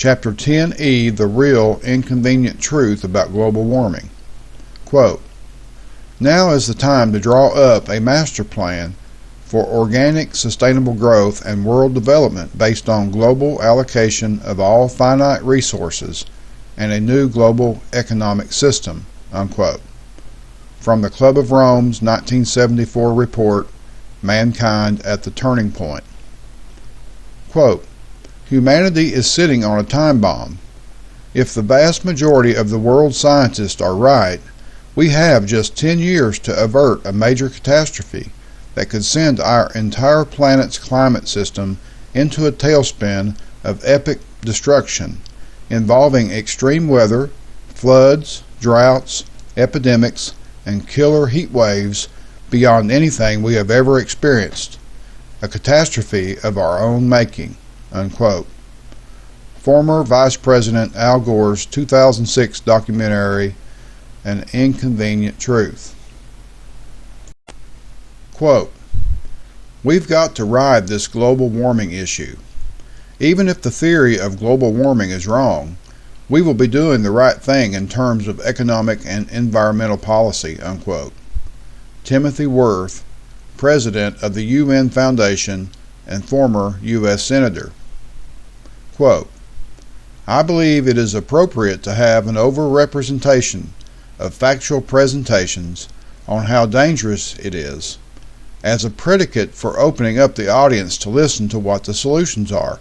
Chapter 10E, The Real Inconvenient Truth About Global Warming. Quote, "Now is the time to draw up a master plan for organic, sustainable growth and world development based on global allocation of all finite resources and a new global economic system." Unquote. From the Club of Rome's 1974 report, Mankind at the Turning Point. Quote, "Humanity is sitting on a time bomb. If the vast majority of the world's scientists are right, we have just 10 years to avert a major catastrophe that could send our entire planet's climate system into a tailspin of epic destruction, involving extreme weather, floods, droughts, epidemics, and killer heat waves beyond anything we have ever experienced. A catastrophe of our own making." Unquote. Former Vice President Al Gore's 2006 documentary, An Inconvenient Truth. Quote, "We've got to ride this global warming issue. Even if the theory of global warming is wrong, we will be doing the right thing in terms of economic and environmental policy." Unquote. Timothy Wirth, President of the UN Foundation and former U.S. Senator. Quote, "I believe it is appropriate to have an overrepresentation of factual presentations on how dangerous it is, as a predicate for opening up the audience to listen to what the solutions are,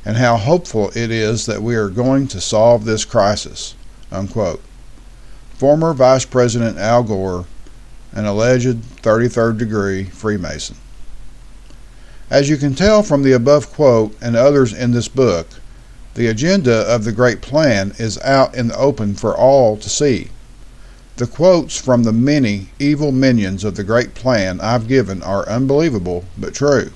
and how hopeful it is that we are going to solve this crisis." Unquote. Former Vice President Al Gore, an alleged 33rd degree Freemason. As you can tell from the above quote and others in this book, the agenda of the Great Plan is out in the open for all to see. The quotes from the many evil minions of the Great Plan I've given are unbelievable but true.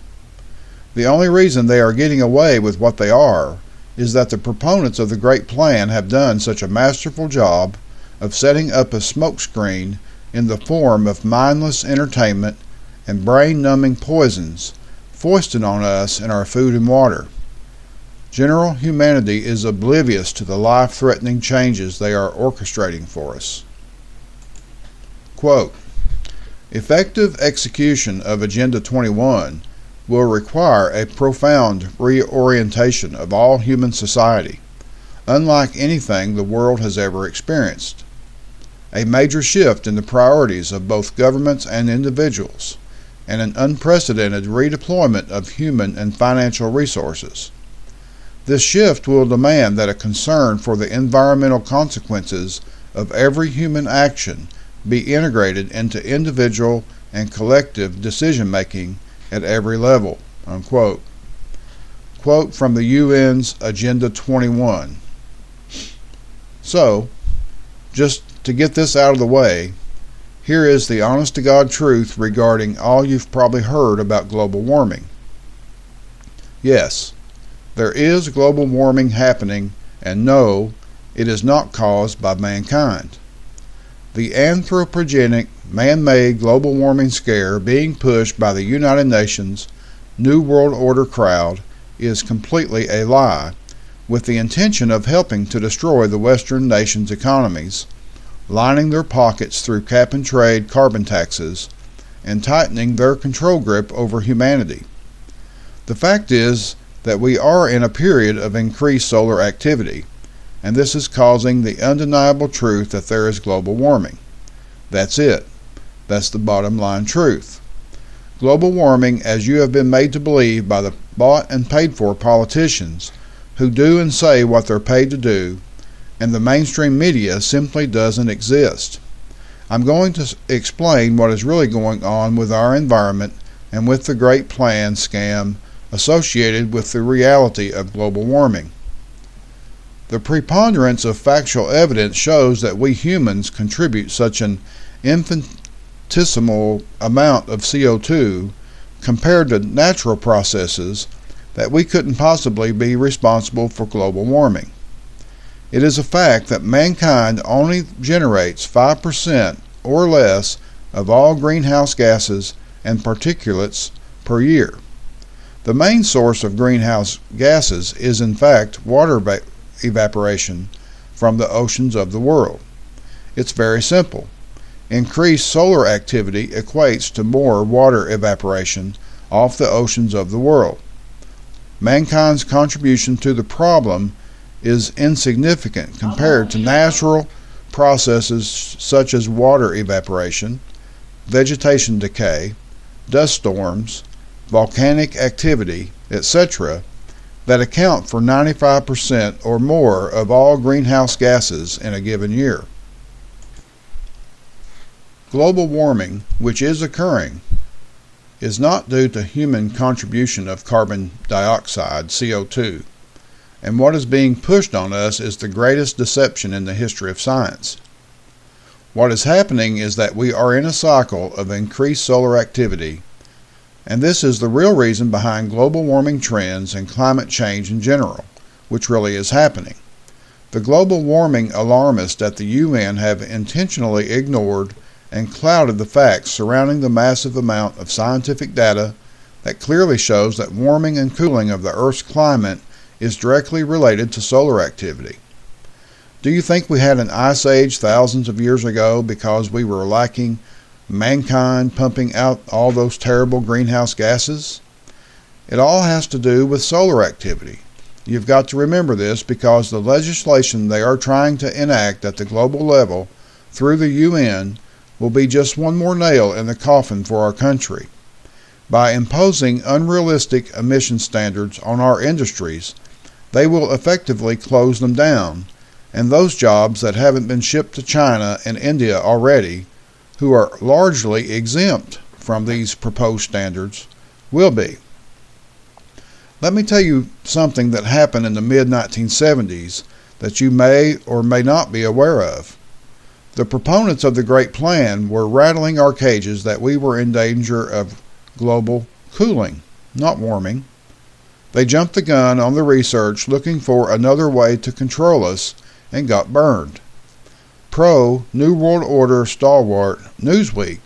The only reason they are getting away with what they are is that the proponents of the Great Plan have done such a masterful job of setting up a smokescreen in the form of mindless entertainment and brain-numbing poisons foisted on us in our food and water. General humanity is oblivious to the life-threatening changes they are orchestrating for us. Quote, "Effective execution of Agenda 21 will require a profound reorientation of all human society, unlike anything the world has ever experienced. A major shift in the priorities of both governments and individuals, and an unprecedented redeployment of human and financial resources. This shift will demand that a concern for the environmental consequences of every human action be integrated into individual and collective decision-making at every level." Unquote. Quote from the UN's Agenda 21. So, just to get this out of the way, here is the honest-to-God truth regarding all you've probably heard about global warming. Yes, there is global warming happening, and no, it is not caused by mankind. The anthropogenic, man-made global warming scare being pushed by the United Nations New World Order crowd is completely a lie, with the intention of helping to destroy the Western nations' economies, lining their pockets through cap-and-trade carbon taxes, and tightening their control grip over humanity. The fact is that we are in a period of increased solar activity, and this is causing the undeniable truth that there is global warming. That's it. That's the bottom line truth. Global warming, as you have been made to believe by the bought and paid for politicians who do and say what they're paid to do, and the mainstream media, simply doesn't exist. I'm going to explain what is really going on with our environment and with the Great Plan scam associated with the reality of global warming. The preponderance of factual evidence shows that we humans contribute such an infinitesimal amount of CO2 compared to natural processes that we couldn't possibly be responsible for global warming. It is a fact that mankind only generates 5% or less of all greenhouse gases and particulates per year. The main source of greenhouse gases is in fact water evaporation from the oceans of the world. It's very simple. Increased solar activity equates to more water evaporation off the oceans of the world. Mankind's contribution to the problem is insignificant compared to natural processes such as water evaporation, vegetation decay, dust storms, volcanic activity, etc., that account for 95% or more of all greenhouse gases in a given year. Global warming, which is occurring, is not due to human contribution of carbon dioxide, CO2, and what is being pushed on us is the greatest deception in the history of science. What is happening is that we are in a cycle of increased solar activity, and this is the real reason behind global warming trends and climate change in general, which really is happening. The global warming alarmists at the UN have intentionally ignored and clouded the facts surrounding the massive amount of scientific data that clearly shows that warming and cooling of the Earth's climate is directly related to solar activity. Do you think we had an ice age thousands of years ago because we were lacking mankind pumping out all those terrible greenhouse gases? It all has to do with solar activity. You've got to remember this because the legislation they are trying to enact at the global level through the UN will be just one more nail in the coffin for our country. By imposing unrealistic emission standards on our industries, they will effectively close them down, and those jobs that haven't been shipped to China and India already, who are largely exempt from these proposed standards, will be. Let me tell you something that happened in the mid-1970s that you may or may not be aware of. The proponents of the Great Plan were rattling our cages that we were in danger of global cooling, not warming. They jumped the gun on the research looking for another way to control us and got burned. Pro-New World Order stalwart Newsweek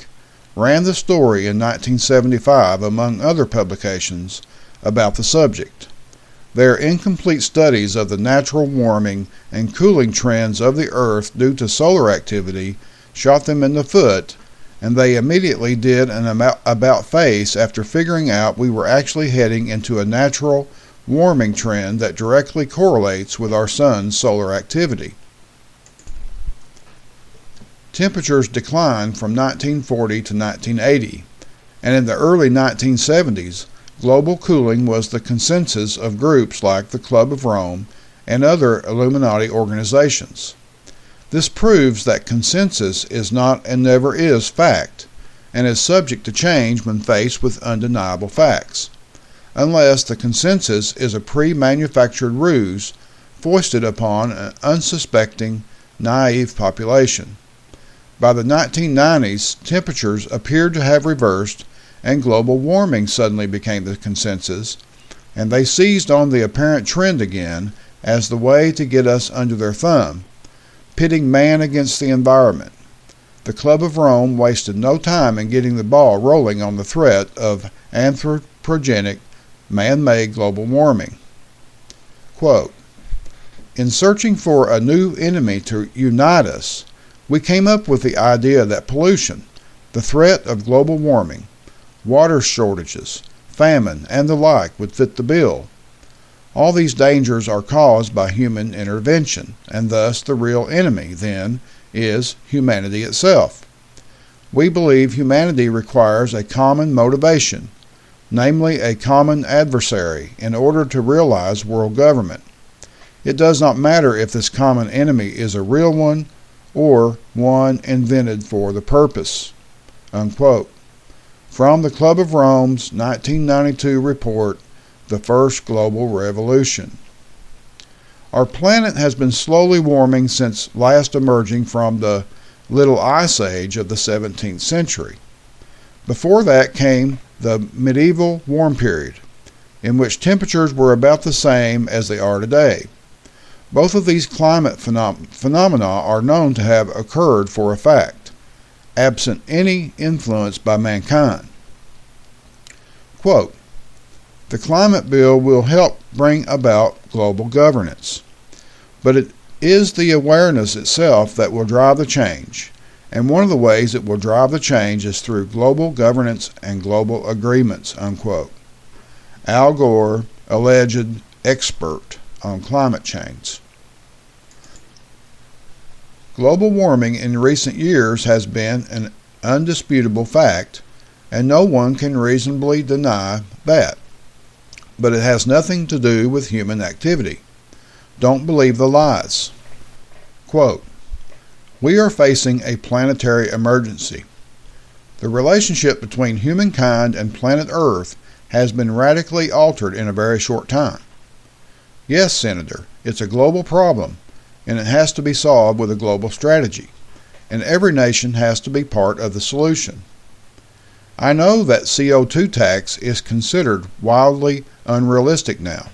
ran the story in 1975 among other publications about the subject. Their incomplete studies of the natural warming and cooling trends of the Earth due to solar activity shot them in the foot, and they immediately did an about-face after figuring out we were actually heading into a natural warming trend that directly correlates with our sun's solar activity. Temperatures declined from 1940 to 1980, and in the early 1970s, global cooling was the consensus of groups like the Club of Rome and other Illuminati organizations. This proves that consensus is not and never is fact, and is subject to change when faced with undeniable facts, unless the consensus is a pre-manufactured ruse foisted upon an unsuspecting, naive population. By the 1990s, temperatures appeared to have reversed and global warming suddenly became the consensus, and they seized on the apparent trend again as the way to get us under their thumb, pitting man against the environment. The Club of Rome wasted no time in getting the ball rolling on the threat of anthropogenic, man-made global warming. Quote, "In searching for a new enemy to unite us, we came up with the idea that pollution, the threat of global warming, water shortages, famine, and the like would fit the bill. All these dangers are caused by human intervention, and thus the real enemy, then, is humanity itself. We believe humanity requires a common motivation, namely a common adversary, in order to realize world government. It does not matter if this common enemy is a real one or one invented for the purpose." Unquote. From the Club of Rome's 1992 report, The First Global Revolution. Our planet has been slowly warming since last emerging from the Little Ice Age of the 17th century. Before that came the medieval warm period, in which temperatures were about the same as they are today. Both of these climate phenomena are known to have occurred for a fact, absent any influence by mankind. Quote, "The climate bill will help bring about global governance. But it is the awareness itself that will drive the change, and one of the ways it will drive the change is through global governance and global agreements, unquote. Al Gore, alleged expert on climate change. Global warming in recent years has been an undisputable fact, and no one can reasonably deny that. But it has nothing to do with human activity. Don't believe the lies. Quote, "We are facing a planetary emergency. The relationship between humankind and planet Earth has been radically altered in a very short time. Yes, Senator, it's a global problem, and it has to be solved with a global strategy, and every nation has to be part of the solution. I know that CO2 tax is considered wildly unrealistic now,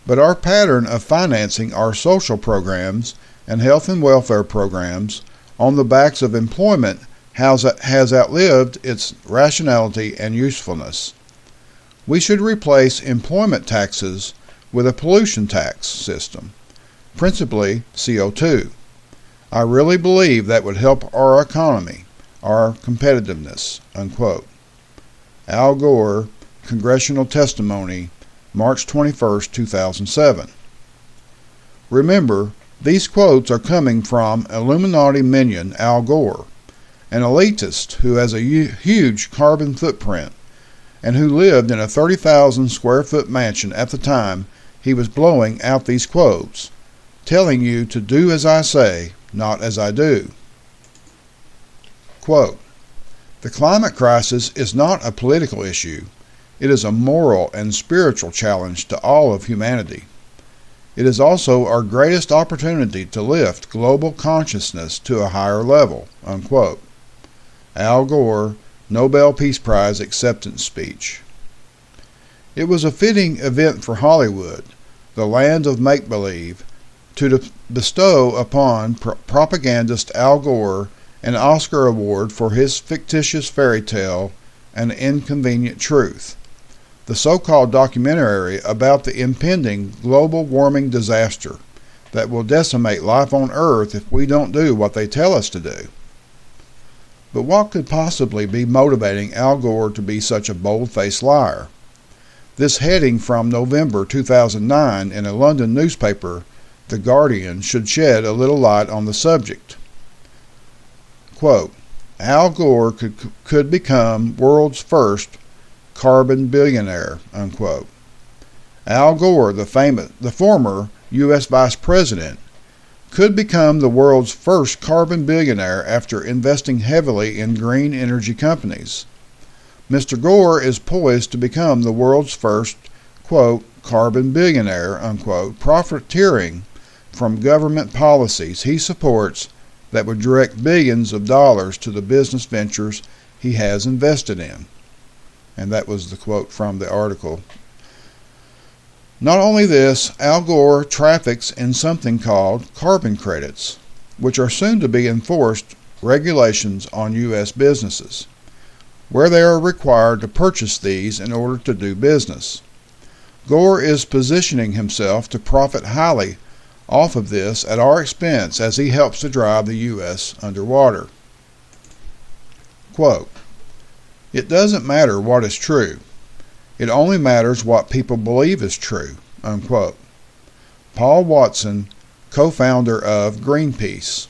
but our pattern of financing our social programs and health and welfare programs on the backs of employment has outlived its rationality and usefulness. We should replace employment taxes with a pollution tax system, principally CO2. I really believe that would help our economy, our competitiveness," unquote. Al Gore, Congressional Testimony, March 21, 2007. Remember, these quotes are coming from Illuminati minion Al Gore, an elitist who has a huge carbon footprint and who lived in a 30,000 square foot mansion at the time he was blowing out these quotes, telling you to do as I say, not as I do. Quote, "The climate crisis is not a political issue. It is a moral and spiritual challenge to all of humanity. It is also our greatest opportunity to lift global consciousness to a higher level," unquote. Al Gore, Nobel Peace Prize acceptance speech. It was a fitting event for Hollywood, the land of make-believe, to bestow upon propagandist Al Gore an Oscar award for his fictitious fairy tale, An Inconvenient Truth, the so-called documentary about the impending global warming disaster that will decimate life on Earth if we don't do what they tell us to do. But what could possibly be motivating Al Gore to be such a bold-faced liar? This heading from November 2009 in a London newspaper, The Guardian, should shed a little light on the subject. Quote, "Al Gore could become world's first carbon billionaire," unquote. Al Gore, the former U.S. Vice President, could become the world's first carbon billionaire after investing heavily in green energy companies. Mr. Gore is poised to become the world's first, quote, carbon billionaire, unquote, profiteering from government policies he supports that would direct billions of dollars to the business ventures he has invested in. And that was the quote from the article. Not only this, Al Gore traffics in something called carbon credits, which are soon to be enforced regulations on U.S. businesses, where they are required to purchase these in order to do business. Gore is positioning himself to profit highly off of this at our expense as he helps to drive the U.S. underwater. Quote, "It doesn't matter what is true. It only matters what people believe is true," unquote. Paul Watson, co-founder of Greenpeace.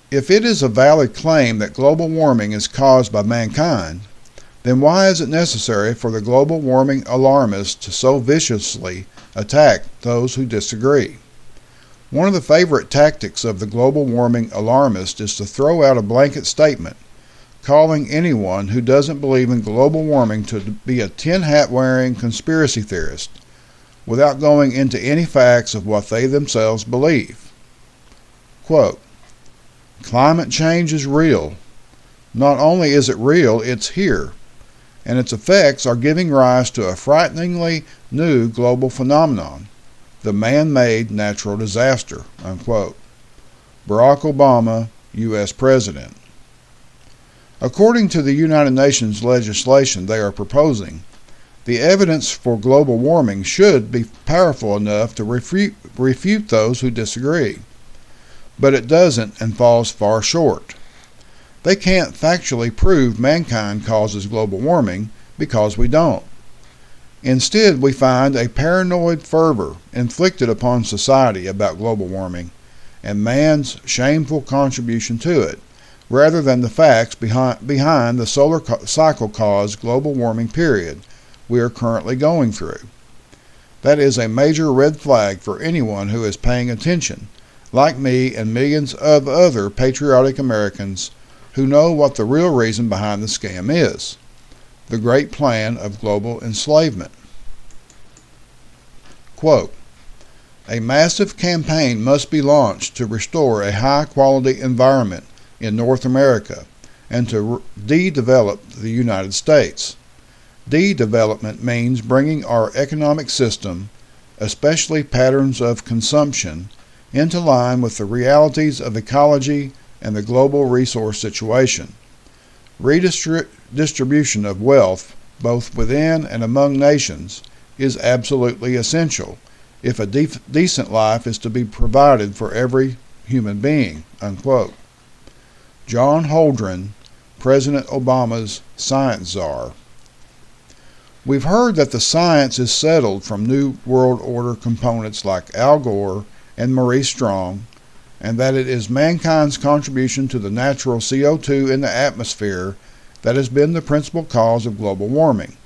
If it is a valid claim that global warming is caused by mankind, then why is it necessary for the global warming alarmists to so viciously attack those who disagree? One of the favorite tactics of the global warming alarmist is to throw out a blanket statement, calling anyone who doesn't believe in global warming to be a tin hat wearing conspiracy theorist, without going into any facts of what they themselves believe. Quote, "Climate change is real. Not only is it real, it's here, and its effects are giving rise to a frighteningly new global phenomenon, the man-made natural disaster," unquote. Barack Obama, U.S. President. According to the United Nations legislation they are proposing, The evidence for global warming should be powerful enough to refute those who disagree. But it doesn't and falls far short. They can't factually prove mankind causes global warming because we don't. Instead, we find a paranoid fervor inflicted upon society about global warming and man's shameful contribution to it, rather than the facts behind the solar cycle-caused global warming period we are currently going through. That is a major red flag for anyone who is paying attention, like me and millions of other patriotic Americans who know what the real reason behind the scam is: the great plan of global enslavement. Quote, "A massive campaign must be launched to restore a high-quality environment in North America and to de-develop the United States. De-development means bringing our economic system, especially patterns of consumption, into line with the realities of ecology and the global resource situation. Redistribution of wealth, both within and among nations, is absolutely essential if a decent life is to be provided for every human being." Unquote. John Holdren, President Obama's science czar. We've heard that the science is settled from New World Order components like Al Gore and Maurice Strong, and that it is mankind's contribution to the natural CO2 in the atmosphere that has been the principal cause of global warming.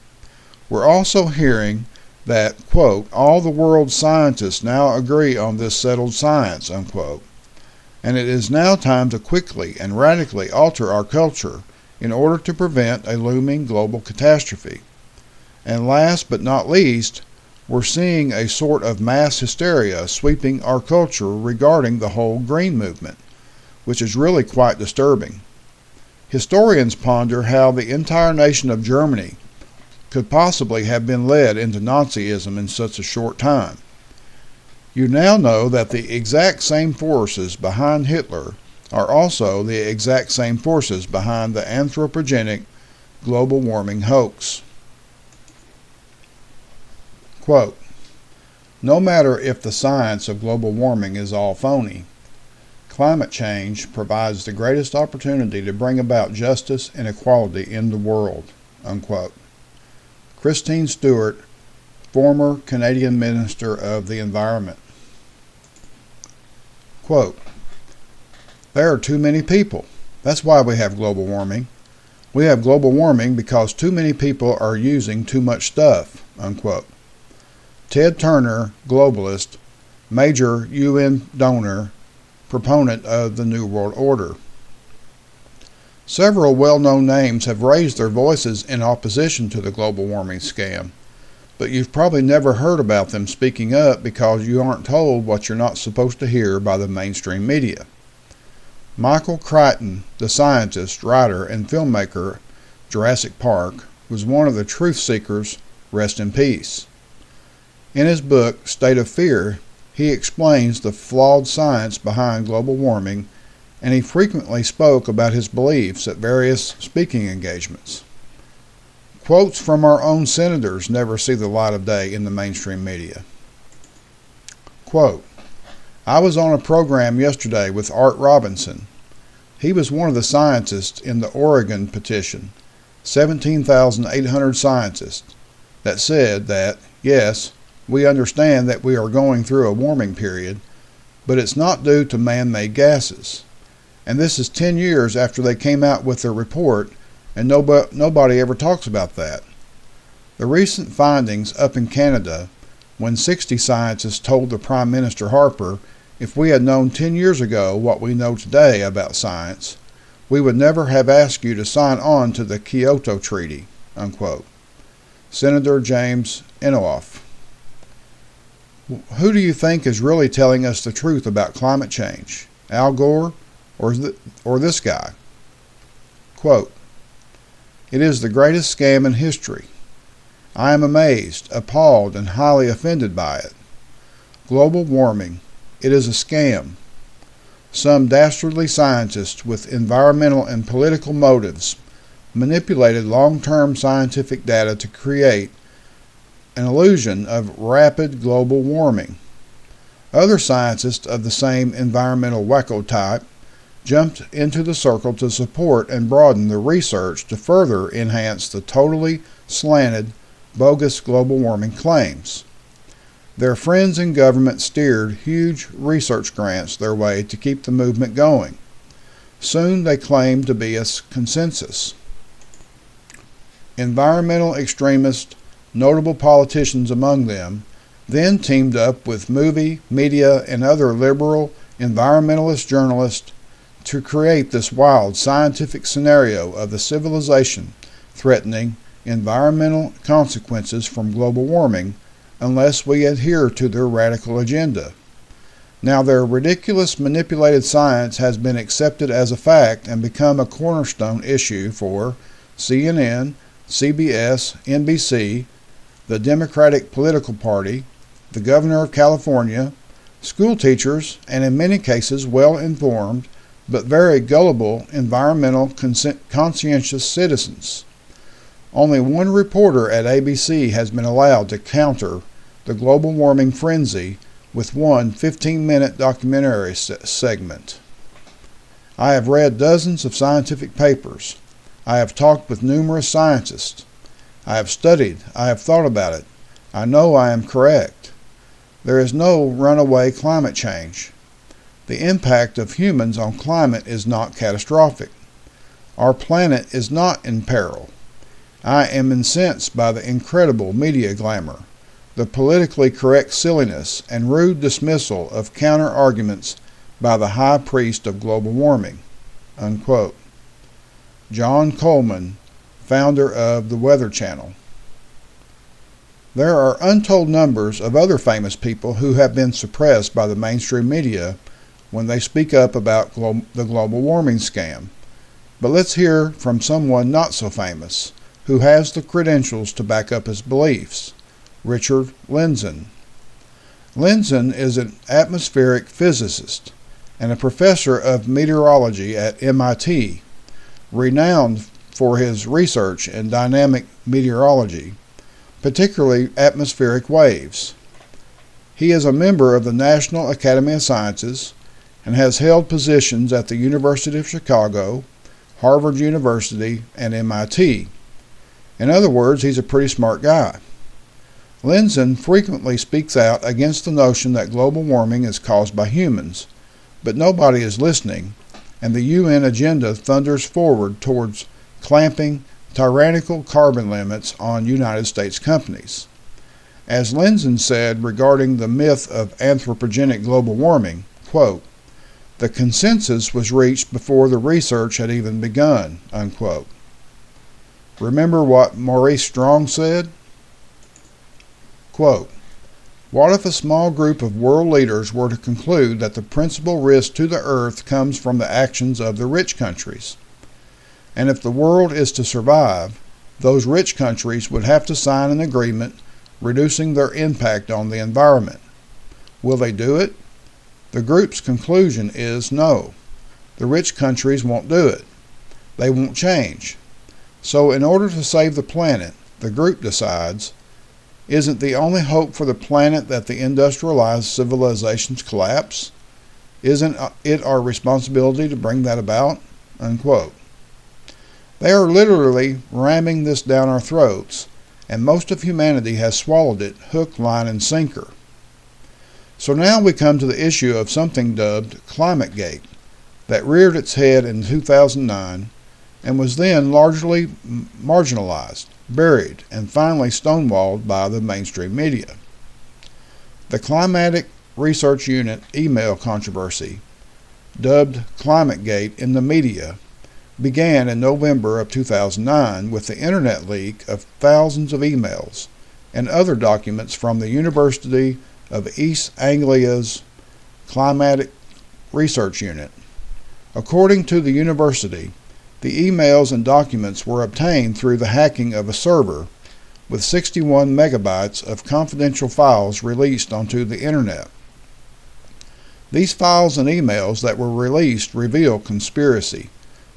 We're also hearing that, quote, "all the world's scientists now agree on this settled science," unquote, and it is now time to quickly and radically alter our culture in order to prevent a looming global catastrophe. And last but not least, we're seeing a sort of mass hysteria sweeping our culture regarding the whole green movement, which is really quite disturbing. Historians ponder how the entire nation of Germany could possibly have been led into Nazism in such a short time. You now know that the exact same forces behind Hitler are also the exact same forces behind the anthropogenic global warming hoax. Quote, "No matter if the science of global warming is all phony, climate change provides the greatest opportunity to bring about justice and equality in the world." Unquote. Christine Stewart, former Canadian Minister of the Environment. Quote, "There are too many people. That's why we have global warming. We have global warming because too many people are using too much stuff." Unquote. Ted Turner, globalist, major UN donor, proponent of the New World Order. Several well-known names have raised their voices in opposition to the global warming scam, but you've probably never heard about them speaking up because you aren't told what you're not supposed to hear by the mainstream media. Michael Crichton, the scientist, writer, and filmmaker Jurassic Park, was one of the truth seekers, rest in peace. In his book, State of Fear, he explains the flawed science behind global warming, and he frequently spoke about his beliefs at various speaking engagements. Quotes from our own senators never see the light of day in the mainstream media. Quote, "I was on a program yesterday with Art Robinson. He was one of the scientists in the Oregon petition, 17,800 scientists, that said that, yes, we understand that we are going through a warming period, but it's not due to man-made gases. And this is 10 years after they came out with their report, and nobody ever talks about that. The recent findings up in Canada, when 60 scientists told the Prime Minister Harper, if we had known 10 years ago what we know today about science, we would never have asked you to sign on to the Kyoto Treaty." Unquote. Senator James Inhofe. Who do you think is really telling us the truth about climate change? Al Gore or this guy? Quote, "It is the greatest scam in history. I am amazed, appalled, and highly offended by it. Global warming, it is a scam. Some dastardly scientists with environmental and political motives manipulated long-term scientific data to create an illusion of rapid global warming. Other scientists of the same environmental wacko type jumped into the circle to support and broaden the research to further enhance the totally slanted, bogus global warming claims. Their friends in government steered huge research grants their way to keep the movement going. Soon they claimed to be a consensus. Environmental extremists, notable politicians among them, then teamed up with movie, media, and other liberal environmentalist journalists to create this wild scientific scenario of the civilization threatening environmental consequences from global warming unless we adhere to their radical agenda. Now their ridiculous manipulated science has been accepted as a fact and become a cornerstone issue for CNN, CBS, NBC, the Democratic political party, the governor of California, school teachers, and in many cases well-informed but very gullible environmental conscientious citizens. Only one reporter at ABC has been allowed to counter the global warming frenzy with one 15-minute documentary segment. I have read dozens of scientific papers. I have talked with numerous scientists. I have studied. I have thought about it. I know I am correct. There is no runaway climate change. The impact of humans on climate is not catastrophic. Our planet is not in peril. I am incensed by the incredible media glamour, the politically correct silliness, and rude dismissal of counter-arguments by the high priest of global warming." Unquote. John Coleman, founder of the Weather Channel. There are untold numbers of other famous people who have been suppressed by the mainstream media when they speak up about the global warming scam. But let's hear from someone not so famous, who has the credentials to back up his beliefs. Richard Lindzen. Lindzen is an atmospheric physicist and a professor of meteorology at MIT, renowned for his research in dynamic meteorology, particularly atmospheric waves. He is a member of the National Academy of Sciences and has held positions at the University of Chicago, Harvard University, and MIT. In other words, he's a pretty smart guy. Lindzen frequently speaks out against the notion that global warming is caused by humans, but nobody is listening, and the UN agenda thunders forward towards clamping tyrannical carbon limits on United States companies. As Lindzen said regarding the myth of anthropogenic global warming, quote, "The consensus was reached before the research had even begun," unquote. Remember what Maurice Strong said? Quote, "What if a small group of world leaders were to conclude that the principal risk to the earth comes from the actions of the rich countries? And if the world is to survive, those rich countries would have to sign an agreement reducing their impact on the environment. Will they do it? The group's conclusion is no. The rich countries won't do it. They won't change. So in order to save the planet, the group decides, isn't the only hope for the planet that the industrialized civilizations collapse? Isn't it our responsibility to bring that about?" Unquote. They are literally ramming this down our throats, and most of humanity has swallowed it hook, line, and sinker. So now we come to the issue of something dubbed ClimateGate, that reared its head in 2009 and was then largely marginalized, buried, and finally stonewalled by the mainstream media. The Climatic Research Unit email controversy, dubbed ClimateGate in the media, began in November of 2009 with the internet leak of thousands of emails and other documents from the University of East Anglia's Climatic Research Unit. According to the university, the emails and documents were obtained through the hacking of a server, with 61 megabytes of confidential files released onto the internet. These files and emails that were released reveal conspiracy,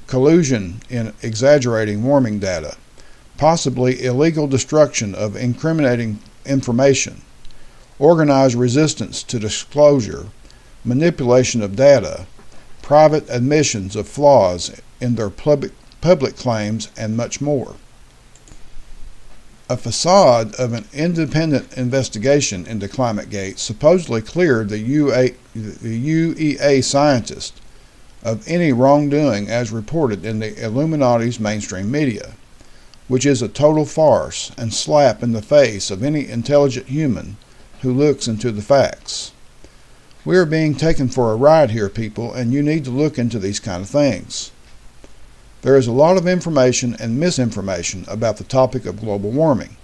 collusion in exaggerating warming data, possibly illegal destruction of incriminating information, organized resistance to disclosure, manipulation of data, private admissions of flaws in their public claims, and much more. A facade of an independent investigation into ClimateGate supposedly cleared the UEA scientists of any wrongdoing as reported in the Illuminati's mainstream media, which is a total farce and slap in the face of any intelligent human who looks into the facts. We are being taken for a ride here, people, and you need to look into these kind of things. There is a lot of information and misinformation about the topic of global warming,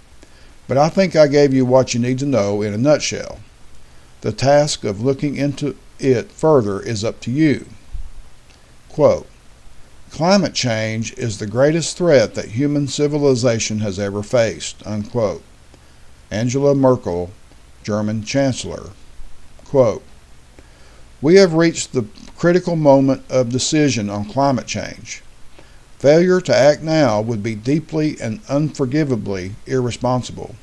but I think I gave you what you need to know in a nutshell. The task of looking into it further is up to you. Quote, "Climate change is the greatest threat that human civilization has ever faced," unquote. Angela Merkel, German Chancellor. Quote, "We have reached the critical moment of decision on climate change. Failure to act now would be deeply and unforgivably irresponsible.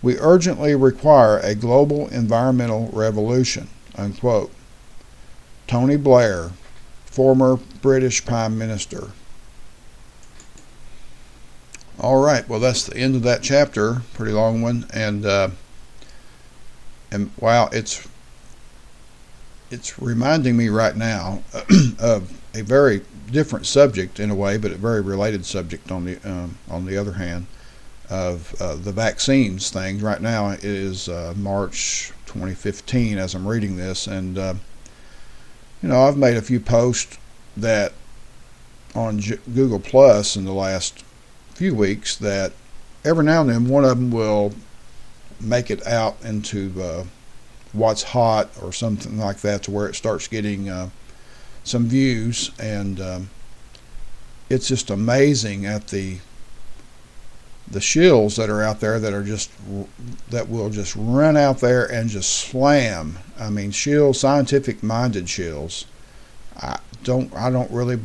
We urgently require a global environmental revolution," unquote. Tony Blair, former British Prime Minister. All right, well, that's the end of that chapter. Pretty long one, and wow, it's reminding me right now of a very different subject in a way, but a very related subject on the other hand, of the vaccines thing. Right now it is March 2015 as I'm reading this, and I've made a few posts that on Google Plus in the last few weeks that every now and then one of them will make it out into what's hot or something like that, to where it starts getting some views, and it's just amazing at the shills that are out there that will just run out there and just slam. I mean, shills, scientific minded shills. I don't really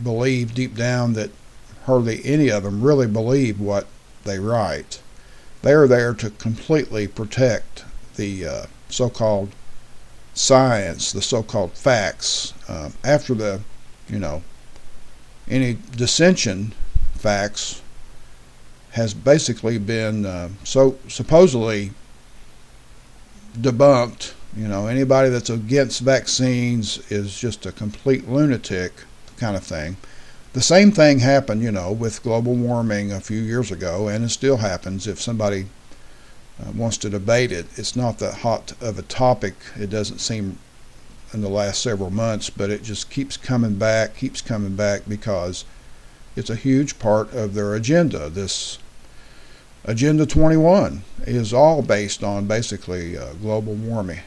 believe deep down that hardly any of them really believe what they write. They are there to completely protect the so-called science, the so-called facts. After the, any dissension facts has basically been so supposedly debunked. Anybody that's against vaccines is just a complete lunatic kind of thing. The same thing happened, with global warming a few years ago, and it still happens if somebody wants to debate it. It's not that hot of a topic, it doesn't seem, in the last several months, but it just keeps coming back because it's a huge part of their agenda. This Agenda 21 is all based on basically global warming,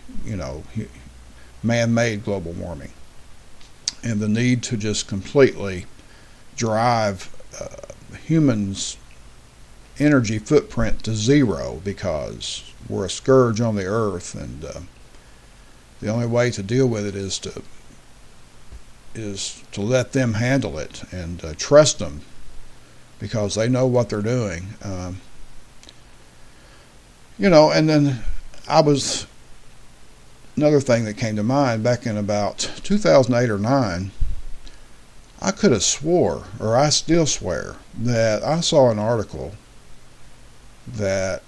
man-made global warming, and the need to just completely drive humans' energy footprint to zero, because we're a scourge on the earth, and the only way to deal with it is to let them handle it and trust them, because they know what they're doing. And then another thing that came to mind back in about 2008 or 9, I could have swore, or I still swear, that I saw an article that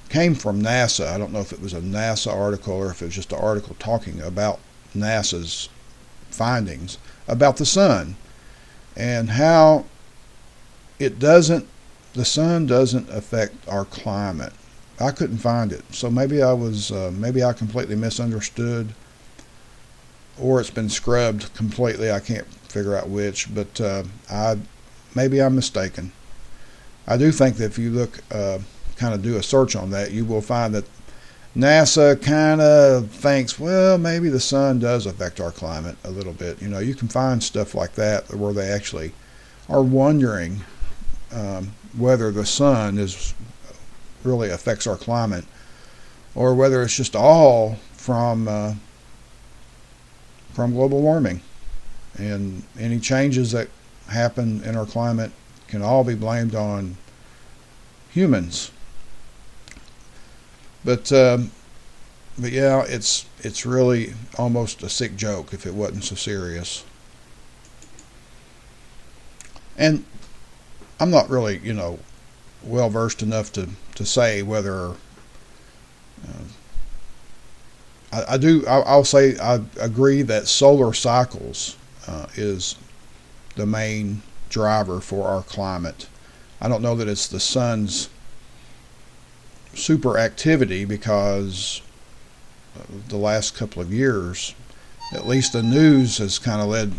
came from NASA. I don't know if it was a NASA article or if it was just an article talking about NASA's findings about the sun and how the sun doesn't affect our climate. I couldn't find it, so maybe I completely misunderstood, or it's been scrubbed completely. I can't figure out which, but maybe I'm mistaken. I do think that if you look, kind of do a search on that, you will find that NASA kind of thinks, well, maybe the sun does affect our climate a little bit. You can find stuff like that where they actually are wondering whether the sun really affects our climate, or whether it's just all from global warming, and any changes that happen in our climate can all be blamed on humans. But yeah, it's really almost a sick joke if it wasn't so serious. And I'm not really, well versed enough to say whether I'll say I agree that solar cycles is the main driver for our climate. I don't know that it's the sun's super activity, because the last couple of years, at least the news has kind of led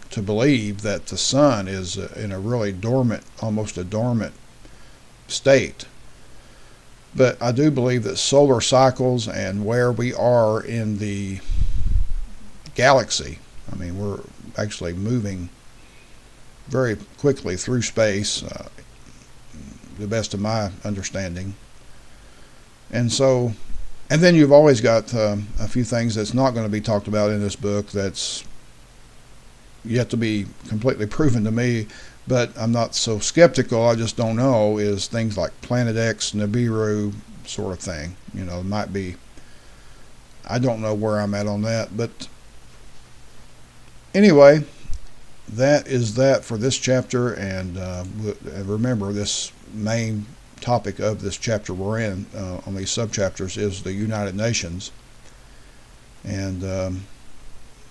to believe that the sun is in a really dormant, almost a dormant state. But I do believe that solar cycles and where we are in the galaxy, I mean, we're actually moving very quickly through space, the best of my understanding. And then you've always got a few things that's not going to be talked about in this book that's yet to be completely proven to me, but I'm not so skeptical, I just don't know, is things like Planet X, Nibiru sort of thing. It might be, I don't know where I'm at on that, but anyway, that is that for this chapter. And remember, this main topic of this chapter we're in on these subchapters is the United Nations. And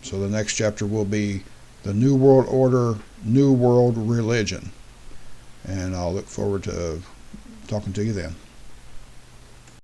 so the next chapter will be the New World Order, New World Religion. And I'll look forward to talking to you then.